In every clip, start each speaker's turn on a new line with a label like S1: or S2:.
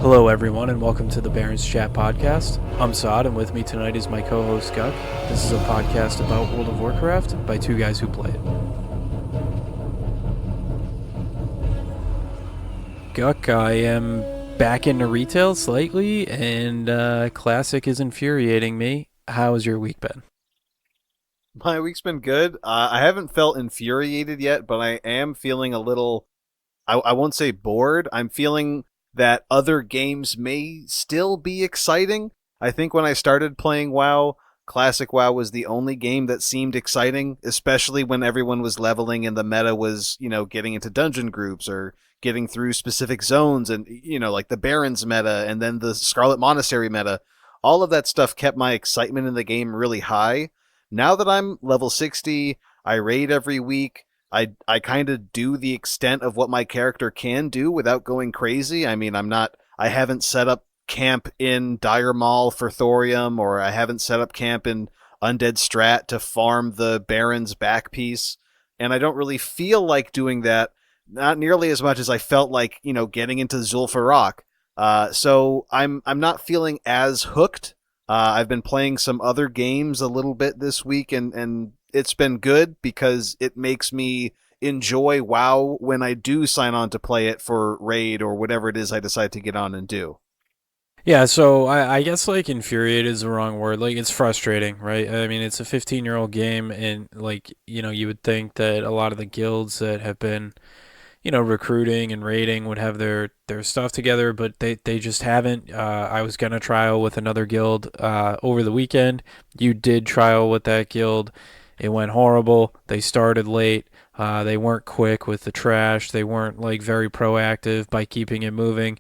S1: Hello, everyone, and welcome to the Barrens Chat podcast. I'm Saad, and with me tonight is my co-host Guck. This is a podcast about World of Warcraft by two guys who play it. Guck, I am back into retail slightly, and Classic is infuriating me. How has your week been?
S2: My week's been good. I haven't felt infuriated yet, but I am feeling a little, I won't say bored. I'm feeling that other games may still be exciting. I think when I started playing WoW, Classic WoW was the only game that seemed exciting, especially when everyone was leveling and the meta was, getting into dungeon groups or getting through specific zones and, like the Barrens meta and then the Scarlet Monastery meta. All of that stuff kept my excitement in the game really high. Now that I'm level 60, I raid every week. I kind of do the extent of what my character can do without going crazy. I mean, I haven't set up camp in Dire Maul for thorium, or I haven't set up camp in Undead Strat to farm the Baron's back piece. And I don't really feel like doing that, not nearly as much as I felt like, getting into Zul'Farrak. So I'm not feeling as hooked. I've been playing some other games a little bit this week, and it's been good because it makes me enjoy WoW when I do sign on to play it for raid or whatever it is I decide to get on and do.
S1: Yeah, so I guess like infuriated is the wrong word. Like it's frustrating, right? I mean, it's a 15-year-old game, and like you would think that a lot of the guilds that have been recruiting and raiding would have their stuff together, but they just haven't. I was gonna trial with another guild over the weekend. You did trial with that guild. It went horrible. They started late. They weren't quick with the trash. They weren't like very proactive by keeping it moving.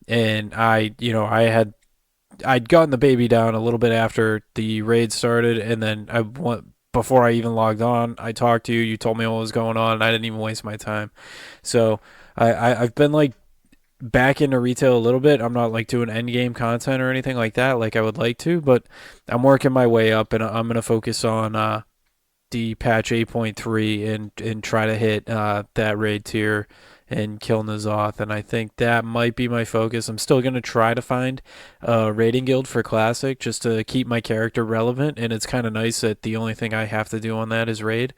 S1: And I'd gotten the baby down a little bit after the raid started, and then I went before I even logged on. I talked to you. You told me what was going on, and I didn't even waste my time. So I've been like back into retail a little bit. I'm not like doing end game content or anything like that, like I would like to, but I'm working my way up, and I'm gonna focus on the patch 8.3 and try to hit that raid tier and kill Nazoth, and I think that might be my focus. I'm still going to try to find a raiding guild for Classic just to keep my character relevant, and it's kind of nice that the only thing I have to do on that is raid.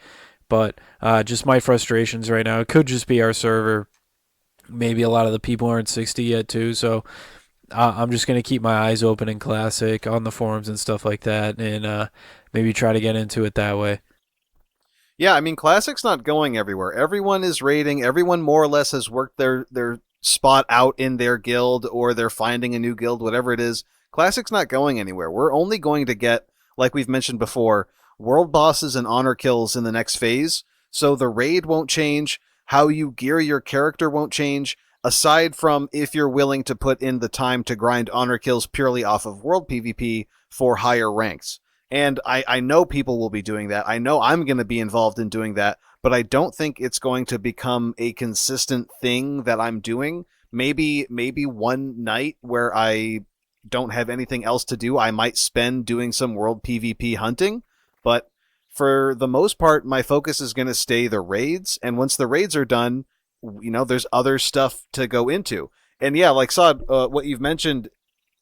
S1: But just my frustrations right now, it could just be our server. Maybe a lot of the people aren't 60 yet too, so I'm just going to keep my eyes open in Classic on the forums and stuff like that, and maybe try to get into it that way.
S2: Yeah, I mean, Classic's not going everywhere. Everyone is raiding. Everyone more or less has worked their spot out in their guild, or they're finding a new guild, whatever it is. Classic's not going anywhere. We're only going to get, like we've mentioned before, world bosses and honor kills in the next phase. So the raid won't change. How you gear your character won't change. Aside from if you're willing to put in the time to grind honor kills purely off of world PvP for higher ranks. And I know people will be doing that. I know I'm going to be involved in doing that, but I don't think it's going to become a consistent thing that I'm doing. Maybe one night where I don't have anything else to do, I might spend doing some world PvP hunting, but for the most part, my focus is going to stay the raids, and once the raids are done, there's other stuff to go into. And yeah, like Saad, what you've mentioned,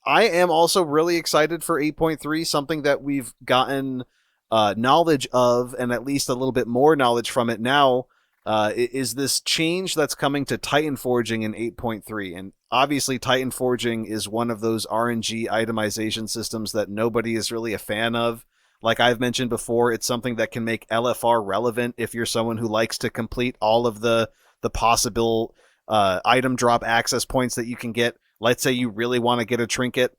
S2: I am also really excited for 8.3, something that we've gotten knowledge of, and at least a little bit more knowledge from it now, is this change that's coming to Titan Forging in 8.3. And obviously, Titan Forging is one of those RNG itemization systems that nobody is really a fan of. Like I've mentioned before, it's something that can make LFR relevant if you're someone who likes to complete all of the possible item drop access points that you can get. Let's say you really want to get a trinket.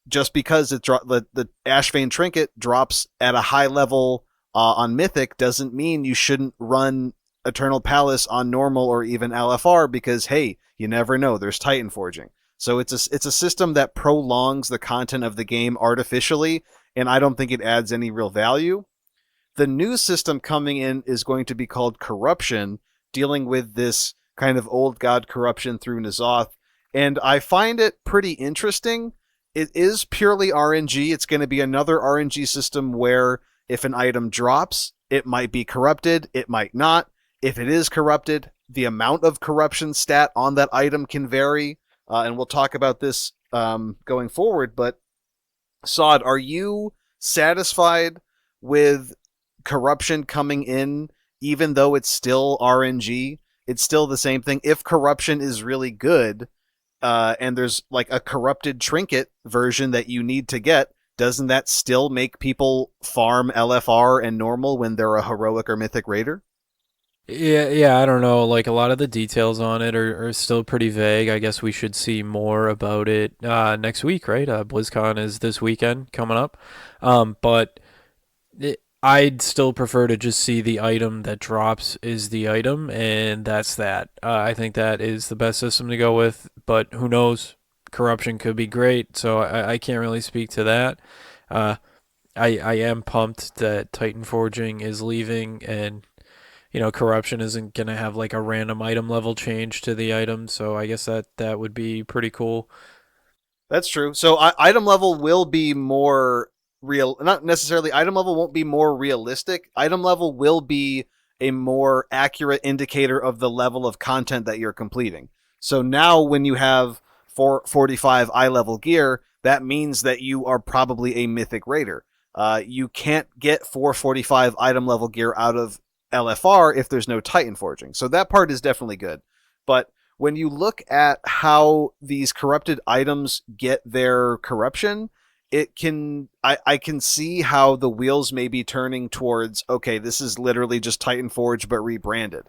S2: Just because the Ashvane trinket drops at a high level on Mythic doesn't mean you shouldn't run Eternal Palace on normal or even LFR, because, hey, you never know. There's Titan Forging. So it's a system that prolongs the content of the game artificially, and I don't think it adds any real value. The new system coming in is going to be called Corruption, dealing with this kind of old god corruption through N'Zoth. And I find it pretty interesting. It is purely RNG. It's going to be another RNG system where if an item drops, it might be corrupted, it might not. If it is corrupted, the amount of corruption stat on that item can vary. and we'll talk about this going forward. But Sod, are you satisfied with corruption coming in, even though it's still RNG? It's still the same thing. If corruption is really good, and there's like a corrupted trinket version that you need to get, doesn't that still make people farm LFR and normal when they're a heroic or mythic raider?
S1: Yeah, I don't know. Like a lot of the details on it are still pretty vague. I guess we should see more about it next week, right? BlizzCon is this weekend coming up. But I'd still prefer to just see the item that drops is the item, and that's that. I think that is the best system to go with, but who knows? Corruption could be great, so I can't really speak to that. Uh, I am pumped that Titan Forging is leaving, and corruption isn't gonna have like a random item level change to the item, so I guess that would be pretty cool.
S2: That's true. So item level will be more real. Not necessarily item level won't be more realistic. Item level will be a more accurate indicator of the level of content that you're completing. So now when you have 445 eye level gear, that means that you are probably a mythic raider. You can't get 445 item level gear out of LFR if there's no Titan forging. So that part is definitely good. But when you look at how these corrupted items get their corruption, I can see how the wheels may be turning towards, okay, this is literally just Titan Forge but rebranded.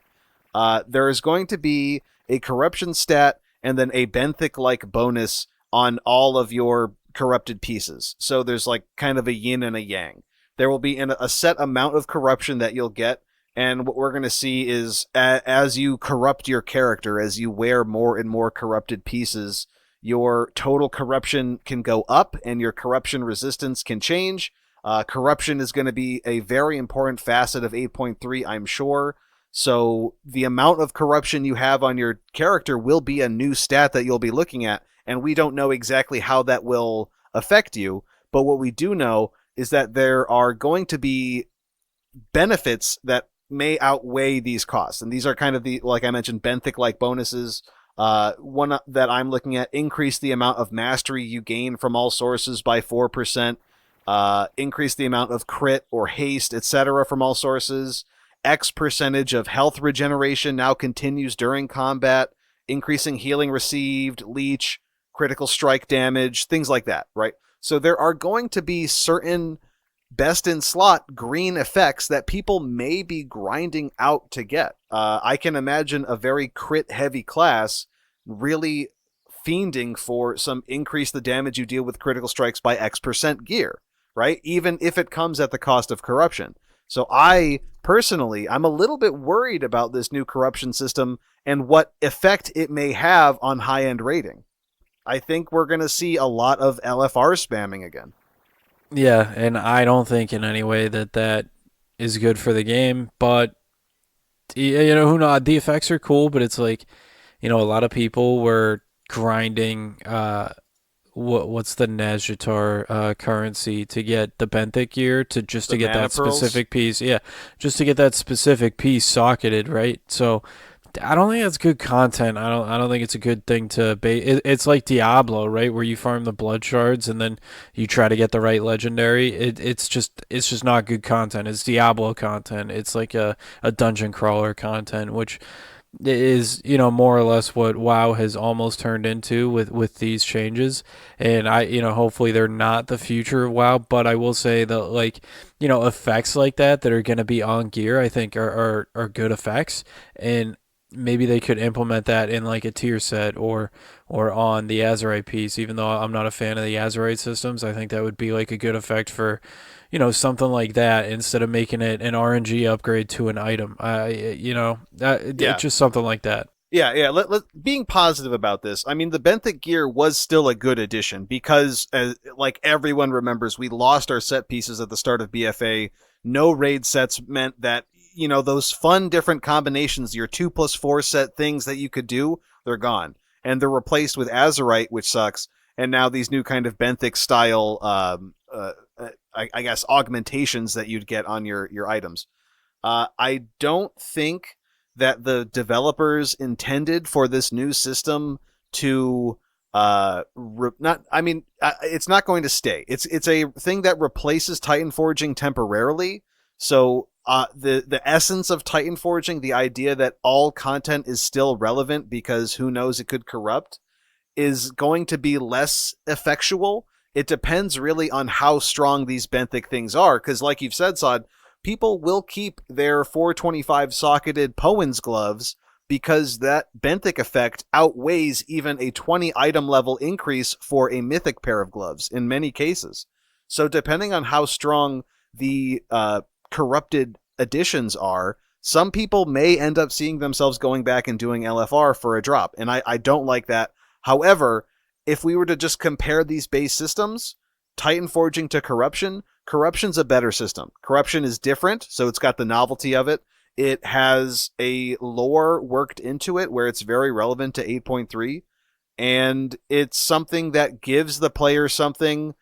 S2: There is going to be a corruption stat and then a benthic like bonus on all of your corrupted pieces. So there's like kind of a yin and a yang. There will be a set amount of corruption that you'll get, and what we're going to see is as you corrupt your character, as you wear more and more corrupted pieces, your total corruption can go up and your corruption resistance can change. Corruption is going to be a very important facet of 8.3, I'm sure. So the amount of corruption you have on your character will be a new stat that you'll be looking at, and we don't know exactly how that will affect you. But what we do know is that there are going to be benefits that may outweigh these costs. And these are kind of the, like I mentioned, benthic like bonuses. One that I'm looking at: increase the amount of mastery you gain from all sources by 4%, increase the amount of crit or haste, etc. from all sources. X percentage of health regeneration now continues during combat, increasing healing received, leech, critical strike damage, things like that, right? So there are going to be certain best in slot green effects that people may be grinding out to get. I can imagine a very crit heavy class really fiending for some increase the damage you deal with critical strikes by X% gear, right? Even if it comes at the cost of corruption. So I personally, I'm a little bit worried about this new corruption system and what effect it may have on high end rating. I think we're going to see a lot of LFR spamming again.
S1: Yeah, and I don't think in any way that is good for the game, but who knows? The effects are cool, but it's like a lot of people were grinding. What's the Nazjatar currency to get the benthic gear to just
S2: The
S1: to get
S2: mana
S1: that
S2: pearls.
S1: specific piece? Yeah, just to get that specific piece socketed, right? So I don't think that's good content. I don't think it's a good thing to it's like Diablo, right, where you farm the blood shards and then you try to get the right legendary. It's just not good content. It's Diablo content. It's like a dungeon crawler content, which is more or less what WoW has almost turned into with these changes. And I hopefully they're not the future of WoW, but I will say that like effects like that are going to be on gear, I think are good effects, and maybe they could implement that in like a tier set or on the Azerite piece. Even though I'm not a fan of the Azerite systems, I think that would be like a good effect for something like that instead of making it an RNG upgrade to an item. It's
S2: Yeah,
S1: just something like that.
S2: yeah. Being positive about this, I mean, the benthic gear was still a good addition because, like everyone remembers, we lost our set pieces at the start of BFA. No raid sets meant that those fun different combinations, your 2+4 set things that you could do, they're gone, and they're replaced with Azerite, which sucks. And now these new kind of benthic style, I guess, augmentations that you'd get on your items. I don't think that the developers intended for this new system to not I mean it's not going to stay. It's a thing that replaces Titan forging temporarily. So the essence of Titan forging, the idea that all content is still relevant because who knows, it could corrupt, is going to be less effectual. It depends really on how strong these benthic things are, because like you've said, Sod, people will keep their 425 socketed Poen's gloves because that benthic effect outweighs even a 20 item level increase for a mythic pair of gloves in many cases. So depending on how strong the corrupted additions are, some people may end up seeing themselves going back and doing LFR for a drop, and I don't like that. However, if we were to just compare these base systems, Titan Forging to Corruption, Corruption's a better system. Corruption is different, so it's got the novelty of it. It has a lore worked into it where it's very relevant to 8.3, and it's something that gives the player something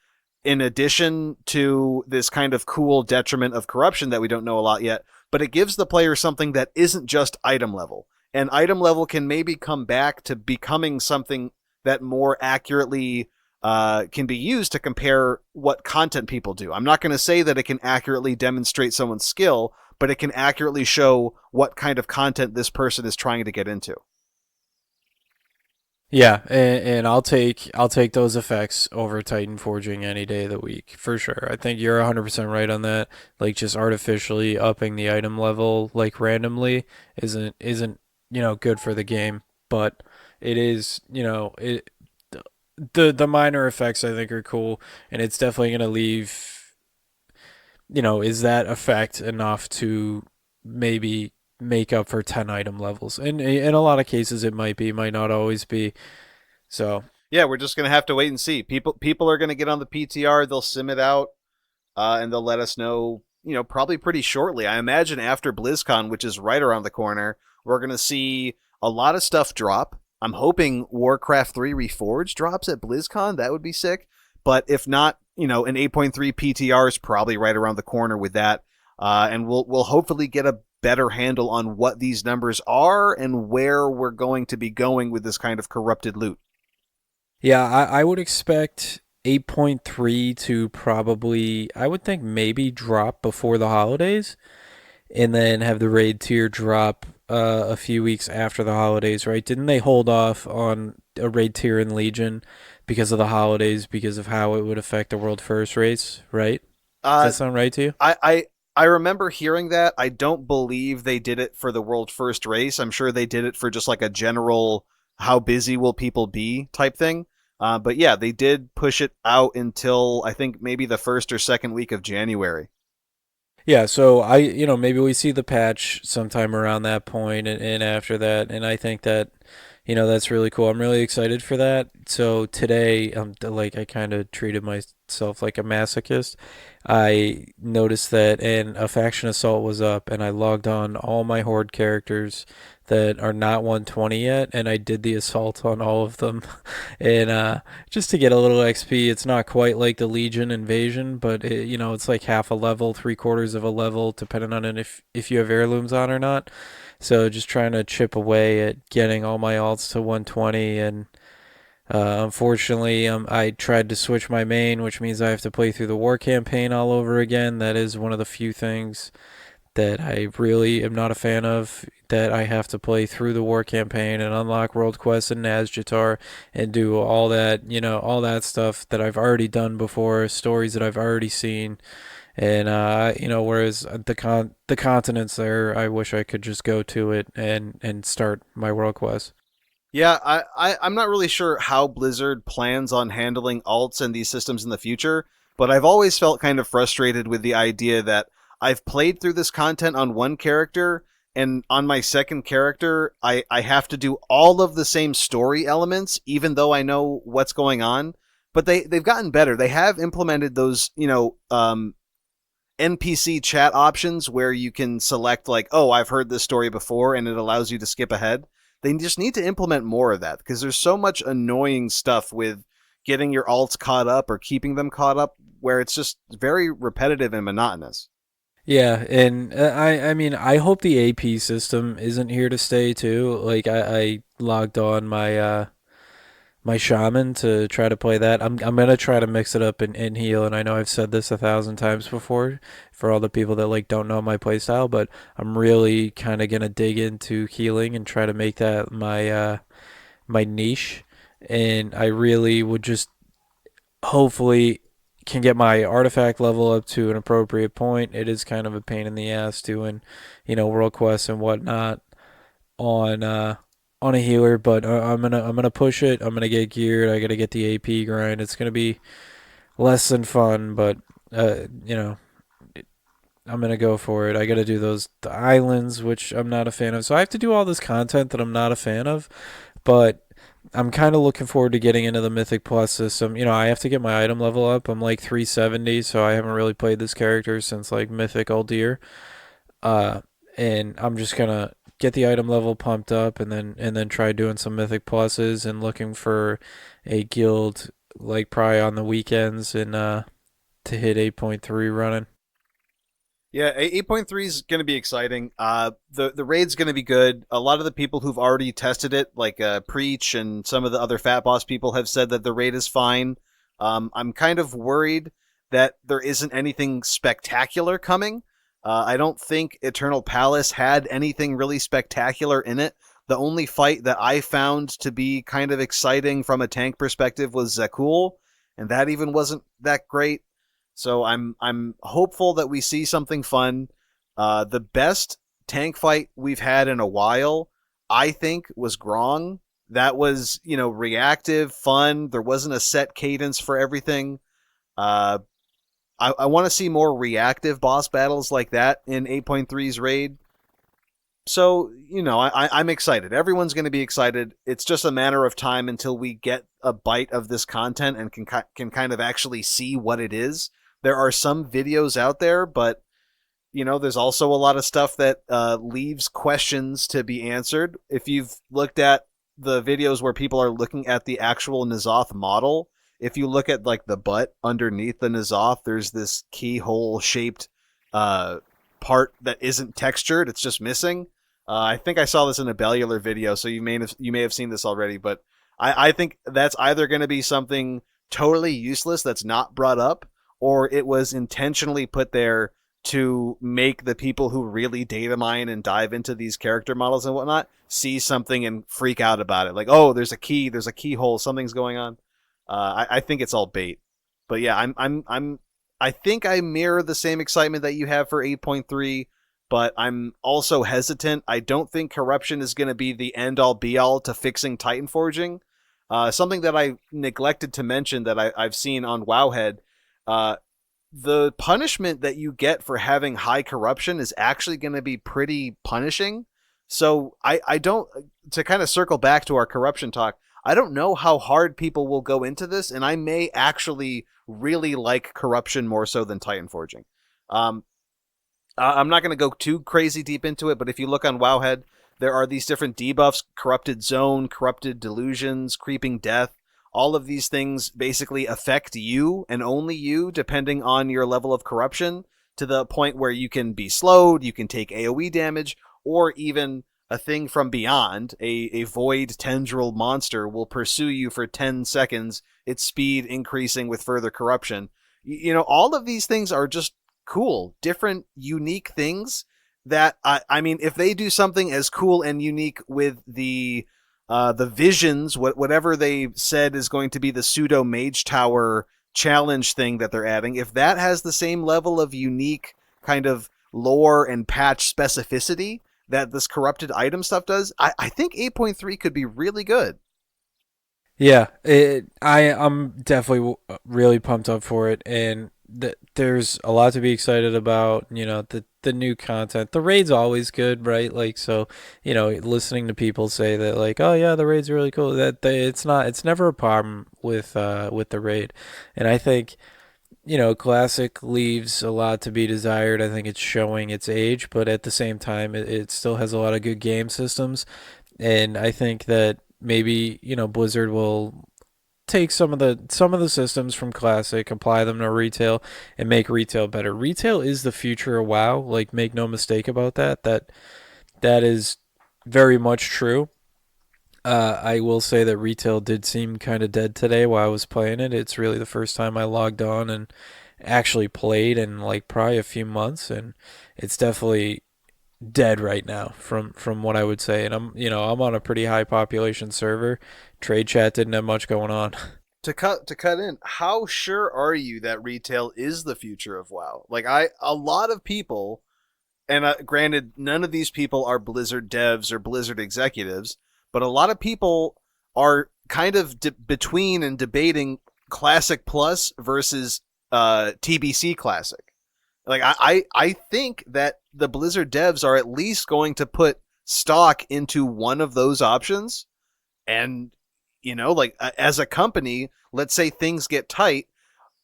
S2: in addition to this kind of cool detriment of corruption that we don't know a lot yet, but it gives the player something that isn't just item level. And item level can maybe come back to becoming something that more accurately can be used to compare what content people do. I'm not going to say that it can accurately demonstrate someone's skill, but it can accurately show what kind of content this person is trying to get into.
S1: Yeah, and I'll take those effects over Titan forging any day of the week for sure. I think you're 100% right on that. Like just artificially upping the item level like randomly isn't good for the game, but it is it the minor effects I think are cool, and it's definitely gonna leave is that effect enough to maybe make up for 10 item levels? And in a lot of cases it might be, might not always be. So
S2: Yeah, we're just gonna have to wait and see. People are gonna get on the PTR, they'll sim it out, and they'll let us know, probably pretty shortly. I imagine after BlizzCon, which is right around the corner, we're going to see a lot of stuff drop. I'm hoping Warcraft 3 Reforged drops at BlizzCon. That would be sick. But if not, an 8.3 PTR is probably right around the corner with that. And we'll hopefully get a better handle on what these numbers are and where we're going to be going with this kind of corrupted loot.
S1: yeah, I would expect 8.3 to probably, I would think maybe drop before the holidays, and then have the raid tier drop a few weeks after the holidays, right? Didn't they hold off on a raid tier in Legion because of the holidays, because of how it would affect the World First race, right? Does
S2: Uh,
S1: that sound right to you?
S2: I remember hearing that. I don't believe they did it for the world first race. I'm sure they did it for just like a general how busy will people be type thing. But yeah, they did push it out until I think maybe the first or second week of January.
S1: Yeah, so maybe we see the patch sometime around that point, and after that, and I think that, that's really cool. I'm really excited for that. So today, like I kind of treated myself like a masochist. I noticed that and a faction assault was up, and I logged on all my horde characters that are not 120 yet, and I did the assault on all of them, and just to get a little XP. It's not quite like the Legion invasion, but it's like half a level, three quarters of a level, depending on if you have heirlooms on or not. So just trying to chip away at getting all my alts to 120, and unfortunately, I tried to switch my main, which means I have to play through the war campaign all over again. That is one of the few things that I really am not a fan of, that I have to play through the war campaign and unlock world quests and Nazjatar and do all that, all that stuff that I've already done before, stories that I've already seen. And whereas the continents there, I wish I could just go to it and start my world quest.
S2: Yeah, I'm not really sure how Blizzard plans on handling alts and these systems in the future, but I've always felt kind of frustrated with the idea that I've played through this content on one character, and on my second character, I have to do all of the same story elements, even though I know what's going on. But they've gotten better. They have implemented those, NPC chat options where you can select like, oh, I've heard this story before, and it allows you to skip ahead. They just need to implement more of that because there's so much annoying stuff with getting your alts caught up or keeping them caught up where it's just very repetitive and monotonous.
S1: Yeah, and I mean I hope the AP system isn't here to stay too. Like I logged on my shaman to try to play that. I'm gonna try to mix it up and heal. And I know I've said this 1,000 times before for all the people that like don't know my playstyle, but I'm really kind of gonna dig into healing and try to make that my niche. And I really would just hopefully can get my artifact level up to an appropriate point. It is kind of a pain in the ass doing, world quests and whatnot on on a healer, but I'm gonna push it. I'm gonna get geared. I gotta get the AP grind. It's gonna be less than fun, but uh, you know, I'm gonna go for it. I gotta do the islands, which I'm not a fan of. So I have to do all this content that I'm not a fan of, but I'm kind of looking forward to getting into the Mythic Plus system. I have to get my item level up. I'm like 370, so I haven't really played this character since like Mythic Uldir. Uh, and I'm just gonna get the item level pumped up, and then try doing some Mythic Pluses and looking for a guild like probably on the weekends and to hit 8.3 running.
S2: Yeah, 8.3 is going to be exciting. The raid's going to be good. A lot of the people who've already tested it, like Preach and some of the other Fat Boss people, have said that the raid is fine. I'm kind of worried that there isn't anything spectacular coming. I don't think Eternal Palace had anything really spectacular in it. The only fight that I found to be kind of exciting from a tank perspective was Zakul, and that even wasn't that great. So I'm hopeful that we see something fun. The best tank fight we've had in a while, I think, was Grong. That was, reactive, fun. There wasn't a set cadence for everything. Uh, I want to see more reactive boss battles like that in 8.3's raid. So, I'm excited. Everyone's going to be excited. It's just a matter of time until we get a bite of this content and can kind of actually see what it is. There are some videos out there, but there's also a lot of stuff that leaves questions to be answered. If you've looked at the videos where people are looking at the actual N'Zoth model, if you look at like the butt underneath the N'Zoth, there's this keyhole shaped uh, part that isn't textured. It's just missing. I think I saw this in a Bellular video, so you may have seen this already. But I think that's either going to be something totally useless that's not brought up, or it was intentionally put there to make the people who really data mine and dive into these character models and whatnot see something and freak out about it. Like, oh, there's a keyhole, something's going on. I think it's all bait. But yeah, I think I mirror the same excitement that you have for 8.3, but I'm also hesitant. I don't think corruption is going to be the end all be all to fixing Titan forging. Something that I neglected to mention that I've seen on Wowhead. Uh, the punishment that you get for having high corruption is actually going to be pretty punishing. So I don't, to kind of circle back to our corruption talk, I don't know how hard people will go into this, and I may actually really like corruption more so than Titan forging. Um, I'm not going to go too crazy deep into it, but if you look on Wowhead, there are these different debuffs: corrupted zone, corrupted delusions, creeping death. All of these things basically affect you and only you, depending on your level of corruption, to the point where you can be slowed, you can take AoE damage, or even a thing from beyond, a void tendril monster, will pursue you for 10 seconds, its speed increasing with further corruption. All of these things are just cool, different, unique things that I mean, if they do something as cool and unique with the visions, whatever they said is going to be the pseudo mage tower challenge thing that they're adding, if that has the same level of unique kind of lore and patch specificity that this corrupted item stuff does, I think 8.3 could be really good.
S1: Yeah, I'm definitely really pumped up for it, and there's a lot to be excited about. The new content. The raid's always good, right? Like so, listening to people say that, like, oh yeah, the raid's really cool. It's never a problem with the raid, and I think classic leaves a lot to be desired. I think it's showing its age, but at the same time, it still has a lot of good game systems, and I think that maybe Blizzard will take some of the systems from classic, apply them to retail, and make retail better. Retail is the future of WoW. Like, make no mistake about that. That is very much true. I will say that retail did seem kind of dead today while I was playing it. It's really the first time I logged on and actually played in like probably a few months, and it's definitely dead right now from what I would say. And I'm on a pretty high population server. Trade chat didn't have much going on.
S2: To cut in, how sure are you that retail is the future of WoW? Like a lot of people, and granted, none of these people are Blizzard devs or Blizzard executives, but a lot of people are kind of between and debating Classic Plus versus TBC Classic. Like I think that the Blizzard devs are at least going to put stock into one of those options, and like as a company, let's say things get tight,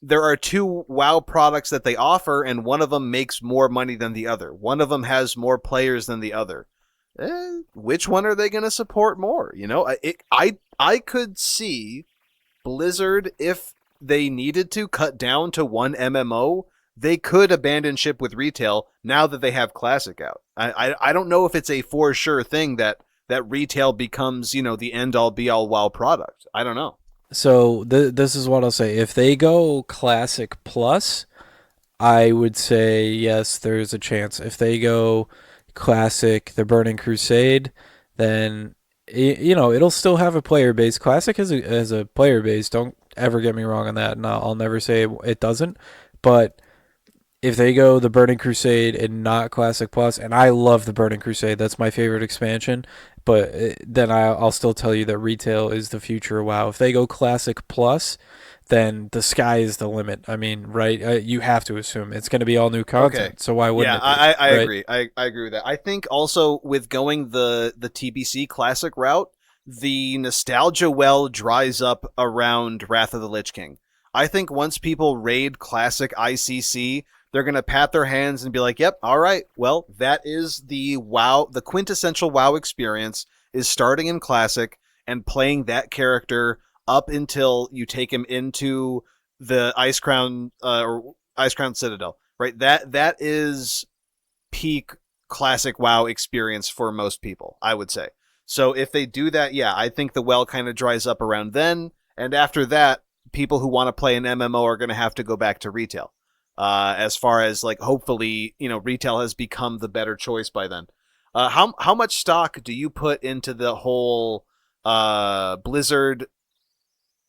S2: there are two WoW products that they offer, and one of them makes more money than the other. One of them has more players than the other. Which one are they going to support more? I could see Blizzard, if they needed to cut down to one MMO, they could abandon ship with retail now that they have Classic out. I don't know if it's a for sure thing that retail becomes the end all be all WoW product. I don't know.
S1: So this is what I'll say. If they go Classic Plus, I would say yes, there's a chance. If they go Classic, the Burning Crusade, then it'll still have a player base. Classic has a player base. Don't ever get me wrong on that. And I'll never say it doesn't. But if they go the Burning Crusade and not Classic Plus, and I love the Burning Crusade, that's my favorite expansion. But then I'll still tell you that retail is the future of WoW. If they go Classic Plus, then the sky is the limit. I mean, right? You have to assume it's going to be all new
S2: Okay.
S1: content. So why wouldn't
S2: Yeah,
S1: it be,
S2: I
S1: right?
S2: agree. I agree with that. I think also with going the TBC classic route, the nostalgia well dries up around Wrath of the Lich King. I think once people raid classic ICC, they're gonna pat their hands and be like, "Yep, all right. Well, that is the WoW, the quintessential WoW experience is starting in classic and playing that character up until you take him into the Ice Crown or Ice Crown Citadel." Right? That is peak classic WoW experience for most people, I would say. So if they do that, yeah, I think the well kind of dries up around then, and after that, people who want to play an MMO are going to have to go back to retail. As far as like, hopefully, retail has become the better choice by then. How much stock do you put into the whole Blizzard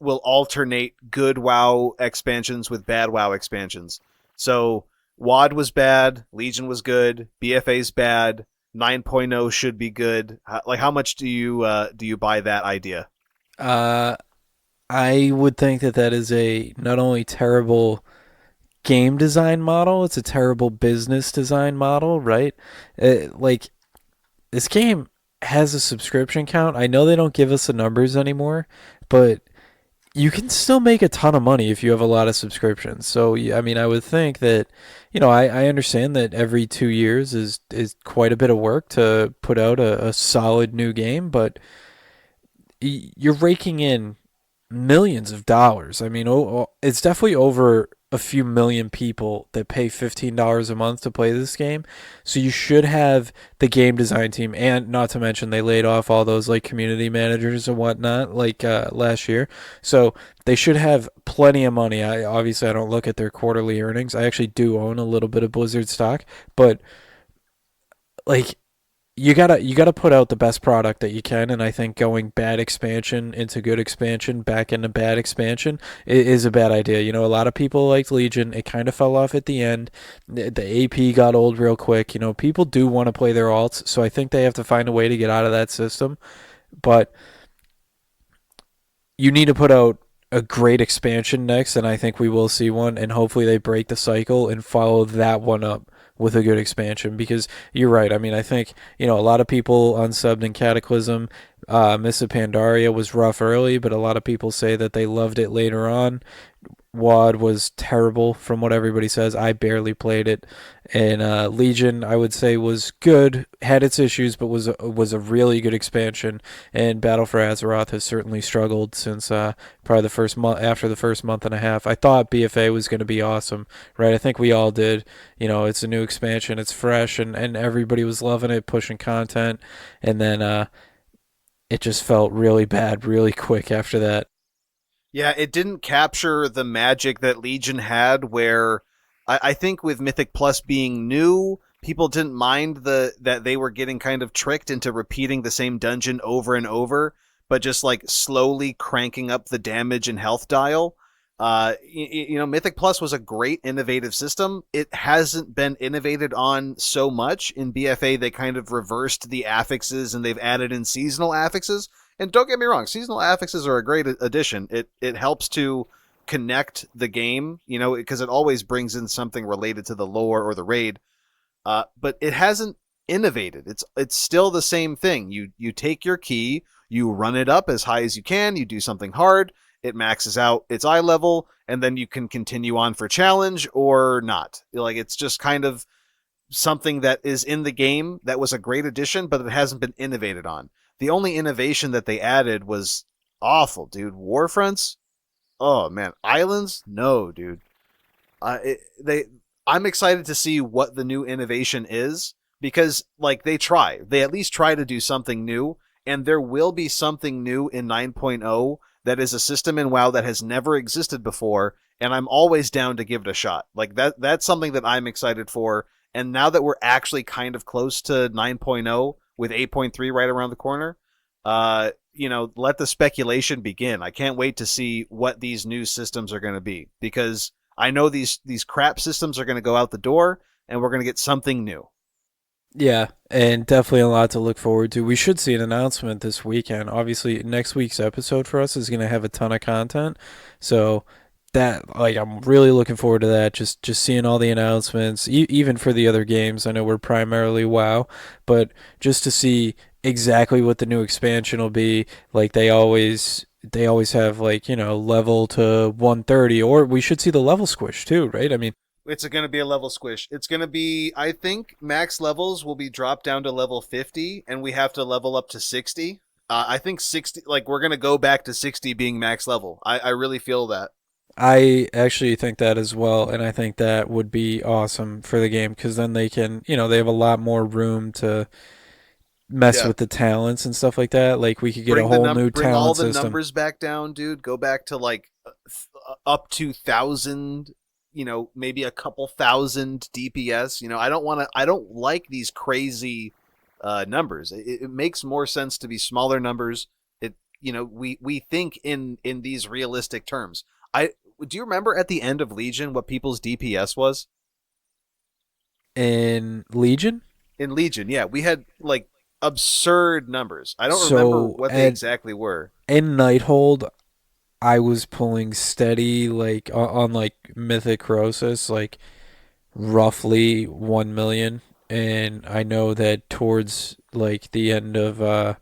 S2: will alternate good WoW expansions with bad WoW expansions? So WAD was bad, Legion was good, BFA's bad, 9.0 should be good. Like, how much do you buy that idea?
S1: Uh, I would think that that is a not only terrible game design model, it's a terrible business design model, right? Like this game has a subscription count. I know they don't give us the numbers anymore, but you can still make a ton of money if you have a lot of subscriptions. So, I mean, I would think that, I understand that every 2 years is quite a bit of work to put out a solid new game, but you're raking in millions of dollars. I mean, it's definitely over a few million people that pay $15 a month to play this game. So you should have the game design team, and not to mention they laid off all those like community managers and whatnot like last year. So they should have plenty of money. I don't look at their quarterly earnings. I actually do own a little bit of Blizzard stock, but like you gotta put out the best product that you can, and I think going bad expansion into good expansion back into bad expansion is a bad idea. A lot of people liked Legion. It kind of fell off at the end. The AP got old real quick. People do want to play their alts, so I think they have to find a way to get out of that system. But you need to put out a great expansion next, and I think we will see one. And hopefully they break the cycle and follow that one up with a good expansion. Because you're right. I mean, I think a lot of people unsubbed in Cataclysm. Miss Pandaria was rough early, but a lot of people say that they loved it later on. WAD was terrible from what everybody says. I barely played it, and Legion I would say was good, had its issues, but was a really good expansion. And Battle for Azeroth has certainly struggled since probably the first month after the first month and a half. I thought BFA was going to be awesome, right? I think we all did. It's a new expansion, it's fresh, and everybody was loving it, pushing content, and then it just felt really bad really quick after that.
S2: Yeah, it didn't capture the magic that Legion had, where I think with Mythic Plus being new, people didn't mind that they were getting kind of tricked into repeating the same dungeon over and over, but just like slowly cranking up the damage and health dial. Mythic Plus was a great innovative system. It hasn't been innovated on so much. In BFA, they kind of reversed the affixes and they've added in seasonal affixes. And don't get me wrong, seasonal affixes are a great addition. It helps to connect the game, because it always brings in something related to the lore or the raid. But it hasn't innovated. It's still the same thing. You take your key, you run it up as high as you can, you do something hard, it maxes out its eye level, and then you can continue on for challenge or not. Like it's just kind of something that is in the game that was a great addition, but it hasn't been innovated on. The only innovation that they added was awful, dude. Warfronts? Oh man, islands? No, dude. They I'm excited to see what the new innovation is because like they at least try to do something new, and there will be something new in 9.0 that is a system in WoW that has never existed before, and I'm always down to give it a shot. Like that's something that I'm excited for, and now that we're actually kind of close to 9.0 with 8.3 right around the corner, let the speculation begin. I can't wait to see what these new systems are going to be because I know these crap systems are going to go out the door, and we're going to get something new.
S1: Yeah, and definitely a lot to look forward to. We should see an announcement this weekend. Obviously, next week's episode for us is going to have a ton of content. So that like I'm really looking forward to that. Just seeing all the announcements, even for the other games. I know we're primarily WoW, but just to see exactly what the new expansion will be. Like they always have like level to 130, or we should see the level squish too, right? I mean,
S2: It's going to be a level squish. It's going to be, I think, max levels will be dropped down to level 50, and we have to level up to 60. I think 60, like, we're going to go back to 60 being max level. I really feel that.
S1: I actually think that as well, and I think that would be awesome for the game because then they can, they have a lot more room to mess
S2: Yeah.
S1: with the talents and stuff like that. Like we could get a whole new
S2: Bring all
S1: talent
S2: the
S1: system.
S2: numbers back down, dude. Go back to like up to 1,000, maybe a couple thousand DPS. I don't like these crazy numbers. It makes more sense to be smaller numbers. We think in these realistic terms. I Do you remember at the end of Legion what people's DPS was?
S1: In Legion.
S2: In Legion, yeah, we had like absurd numbers. I don't remember
S1: So
S2: what they
S1: at
S2: exactly were.
S1: in Nighthold, I was pulling steady like on like Mythic Crosis, like roughly 1 million, and I know that towards like the end of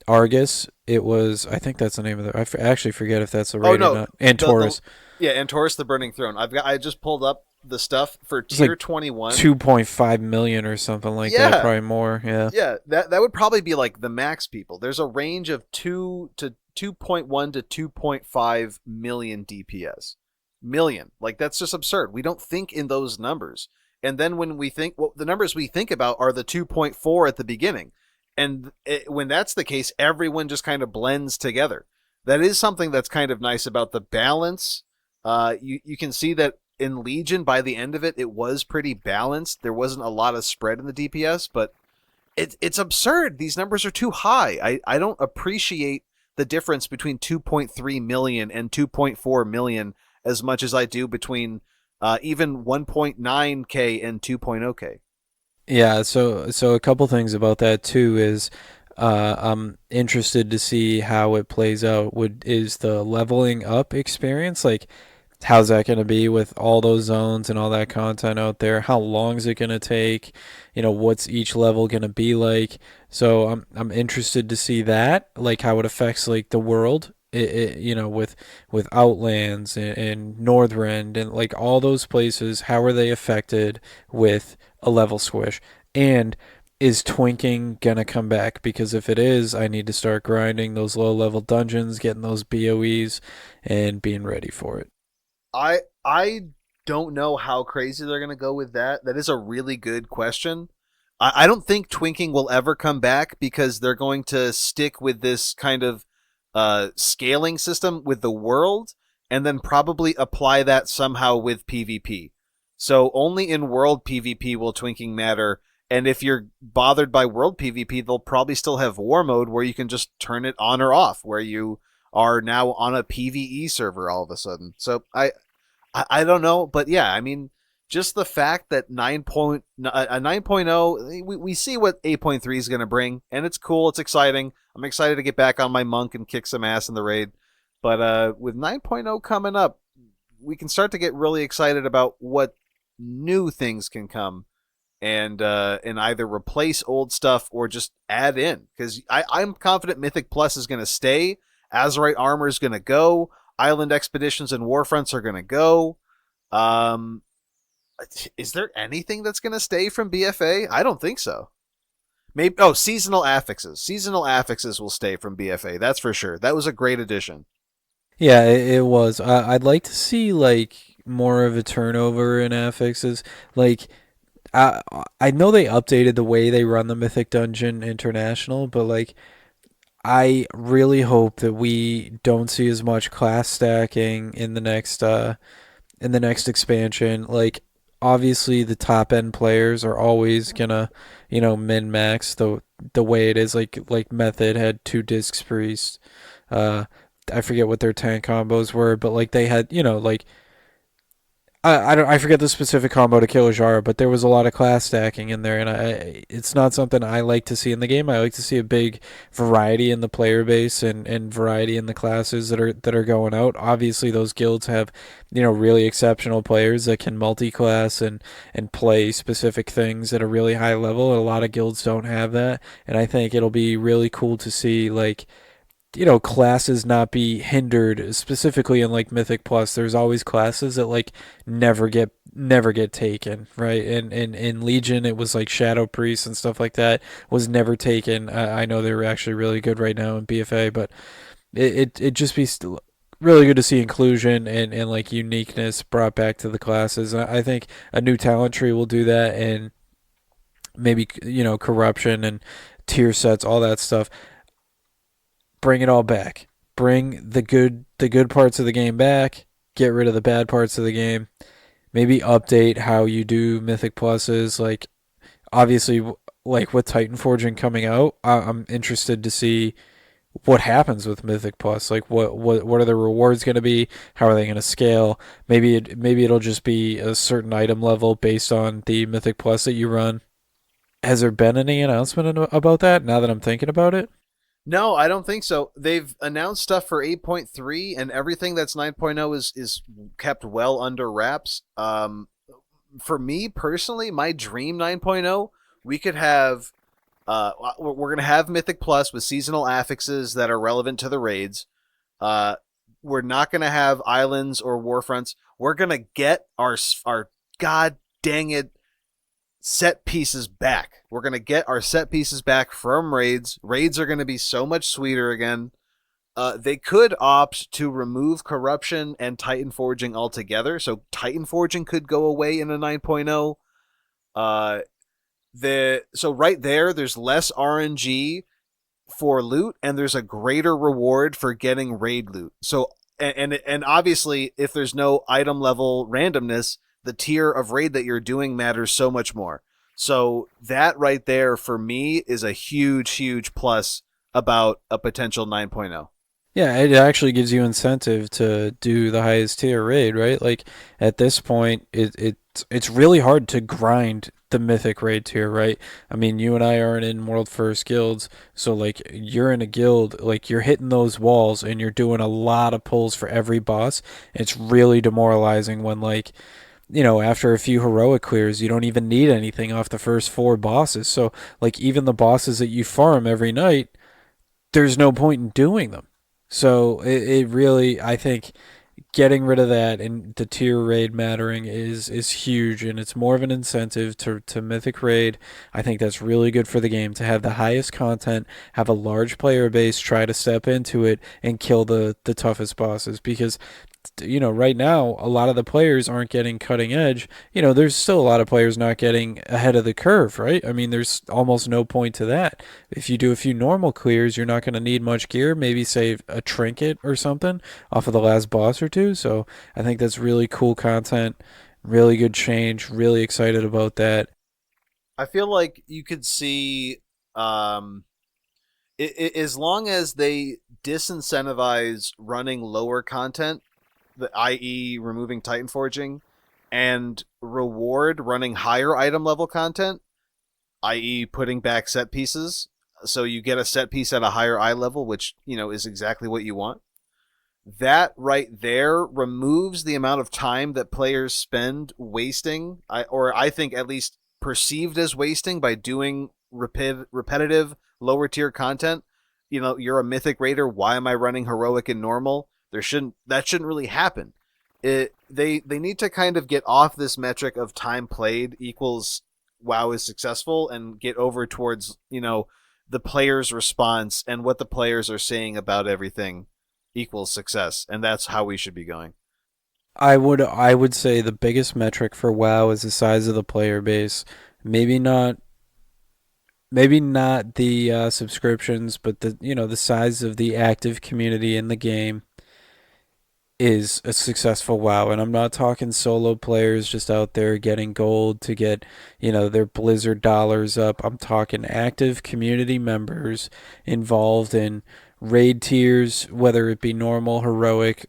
S1: Argus, it was I think that's the name of the. Actually forget if that's the
S2: Oh
S1: raid or
S2: no,
S1: not. And
S2: the
S1: Taurus,
S2: yeah, and Taurus the Burning Throne. I just pulled up the stuff for
S1: it's like
S2: tier 21.
S1: 2.5 million or something like that,
S2: Yeah,
S1: probably more. Yeah.
S2: yeah, that would probably be like the max people. There's a range of 2.1 to 2.5 million DPS. Million. Like that's just absurd. We don't think in those numbers. And then when we think, well, the numbers we think about are the 2.4 at the beginning. And when that's the case, everyone just kind of blends together. That is something that's kind of nice about the balance. You can see that in Legion, by the end of it, it was pretty balanced. There wasn't a lot of spread in the DPS, but it's absurd. These numbers are too high. I don't appreciate the difference between 2.3 million and 2.4 million as much as I do between even 1.9k and 2.0k.
S1: Yeah, so a couple things about that too is I'm interested to see how it plays out. Would is the leveling up experience like how's that going to be with all those zones and all that content out there? How long is it going to take? What's each level going to be like? So I'm interested to see that, like how it affects like the world. With Outlands and Northrend and like all those places, how are they affected with a level squish? And is twinking gonna come back? Because if it is, I need to start grinding those low level dungeons, getting those BOEs, and being ready for it.
S2: I don't know how crazy they're gonna go with that. That is a really good question. I don't think twinking will ever come back because they're going to stick with this kind of scaling system with the world and then probably apply that somehow with PvP. So only in world PvP will twinking matter. And if you're bothered by world PvP, they'll probably still have war mode where you can just turn it on or off, where you are now on a PvE server all of a sudden. So I don't know, but yeah, I mean, just the fact that 9.0, we see what 8.3 is going to bring, and it's cool, it's exciting. I'm excited to get back on my monk and kick some ass in the raid. But with 9.0 coming up, we can start to get really excited about what new things can come and either replace old stuff or just add in. Because I'm confident Mythic Plus is going to stay, Azerite Armor is going to go, Island Expeditions and Warfronts are going to go. Um, is there anything that's going to stay from BFA? I don't think so. Maybe seasonal affixes. Seasonal affixes will stay from BFA. That's for sure. That was a great addition.
S1: Yeah, it was. I'd like to see like more of a turnover in affixes. Like I I know they updated the way they run the Mythic Dungeon International, but like I really hope that we don't see as much class stacking in the next expansion. Like obviously the top end players are always gonna, min max the way it is. Like Method had two discs priest. Uh I forget what their tank combos were, but like they had, like I don't I forget the specific combo to kill Jara, but there was a lot of class stacking in there, and it's not something I like to see in the game. I like to see a big variety in the player base and variety in the classes that are going out. Obviously, those guilds have really exceptional players that can multi-class and play specific things at a really high level. And a lot of guilds don't have that, and I think it'll be really cool to see like classes not be hindered specifically in like Mythic Plus. There's always classes that like never get taken, right? And in Legion it was like Shadow Priest and stuff like that was never taken. I know they're actually really good right now in BFA, but it just be really good to see inclusion and like uniqueness brought back to the classes. And I think a new talent tree will do that, and maybe corruption and tier sets, all that stuff. Bring it all back. Bring the good parts of the game back. Get rid of the bad parts of the game. Maybe update how you do Mythic Pluses. Like obviously, like with Titan Forging coming out, I'm interested to see what happens with Mythic Plus. Like what are the rewards going to be? How are they going to scale? Maybe it'll just be a certain item level based on the Mythic Plus that you run. Has there been any announcement about that? Now that I'm thinking about it.
S2: No, I don't think so. They've announced stuff for 8.3 and everything that's 9.0 is kept well under wraps. For me personally, my dream 9.0, we could have we're going to have Mythic Plus with seasonal affixes that are relevant to the raids. Uh, we're not going to have islands or warfronts. We're going to get our god dang it set pieces back. We're going to get our set pieces back from raids. Raids are going to be so much sweeter again. They could opt to remove corruption and Titan Forging altogether. So Titan Forging could go away in a 9.0. So right there's less RNG for loot and there's a greater reward for getting raid loot. So and obviously if there's no item level randomness, the tier of raid that you're doing matters so much more. So that right there for me is a huge plus about a potential 9.0.
S1: Yeah, it actually gives you incentive to do the highest tier raid, right? Like at this point, it's really hard to grind the mythic raid tier, right? I mean, you and I aren't in world first guilds, so like you're in a guild, like you're hitting those walls and you're doing a lot of pulls for every boss. It's really demoralizing when like after a few heroic clears, you don't even need anything off the first four bosses. So like even the bosses that you farm every night, there's no point in doing them. So it really, I think, getting rid of that and the tier raid mattering is huge, and it's more of an incentive to Mythic Raid. I think that's really good for the game to have the highest content, have a large player base, try to step into it and kill the toughest bosses, because right now, a lot of the players aren't getting cutting edge. There's still a lot of players not getting ahead of the curve, right? I mean, there's almost no point to that. If you do a few normal clears, you're not going to need much gear, maybe save a trinket or something off of the last boss or two. So I think that's really cool content, really good change, really excited about that.
S2: I feel like you could see, um, as long as they disincentivize running lower content, i.e., removing Titan forging, and reward running higher item level content, i.e., putting back set pieces, so you get a set piece at a higher eye level, which is exactly what you want. That right there removes the amount of time that players spend wasting, or I think at least perceived as wasting by doing repetitive lower tier content. You're a mythic raider. Why am I running heroic and normal? That shouldn't really happen. They need to kind of get off this metric of time played equals WoW is successful and get over towards the player's response and what the players are saying about everything equals success, and that's how we should be going.
S1: I would say the biggest metric for WoW is the size of the player base. Maybe not maybe not the subscriptions, but the size of the active community in the game is a successful WoW. And I'm not talking solo players just out there getting gold to get their Blizzard dollars up. I'm talking active community members involved in raid tiers, whether it be normal, heroic,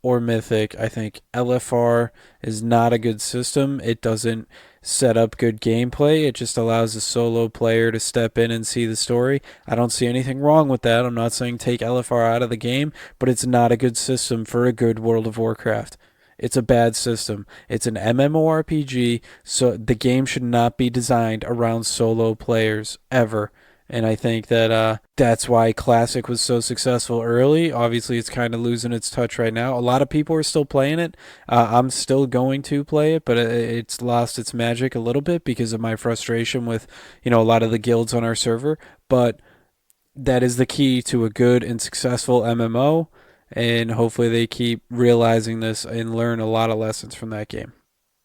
S1: or Mythic. I think LFR is not a good system. It doesn't set up good gameplay. It just allows a solo player to step in and see the story. I don't see anything wrong with that. I'm not saying take LFR out of the game, but it's not a good system for a good World of Warcraft. It's a bad system. It's an MMORPG, so the game should not be designed around solo players ever. And I think that that's why Classic was so successful early. Obviously, it's kind of losing its touch right now. A lot of people are still playing it. I'm still going to play it, but it's lost its magic a little bit because of my frustration with, a lot of the guilds on our server. But that is the key to a good and successful MMO, and hopefully they keep realizing this and learn a lot of lessons from that game.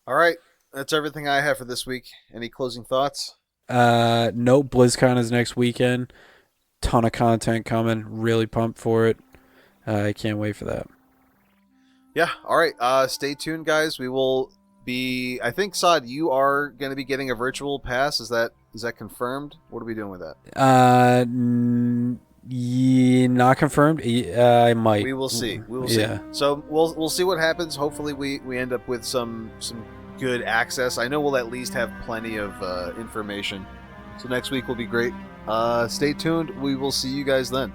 S2: All right, that's everything I have for this week. Any closing thoughts?
S1: Nope, BlizzCon is next weekend. Ton of content coming. Really pumped for it. I can't wait for that.
S2: Yeah. All right. Stay tuned, guys. We will be. I think Sod, you are going to be getting a virtual pass. Is that confirmed? What are we doing with that?
S1: Yeah, not confirmed. I might.
S2: We will see. We will see.
S1: Yeah.
S2: So we'll see what happens. Hopefully, we end up with some good access. I know we'll at least have plenty of information. So next week will be great. Stay tuned. We will see you guys then.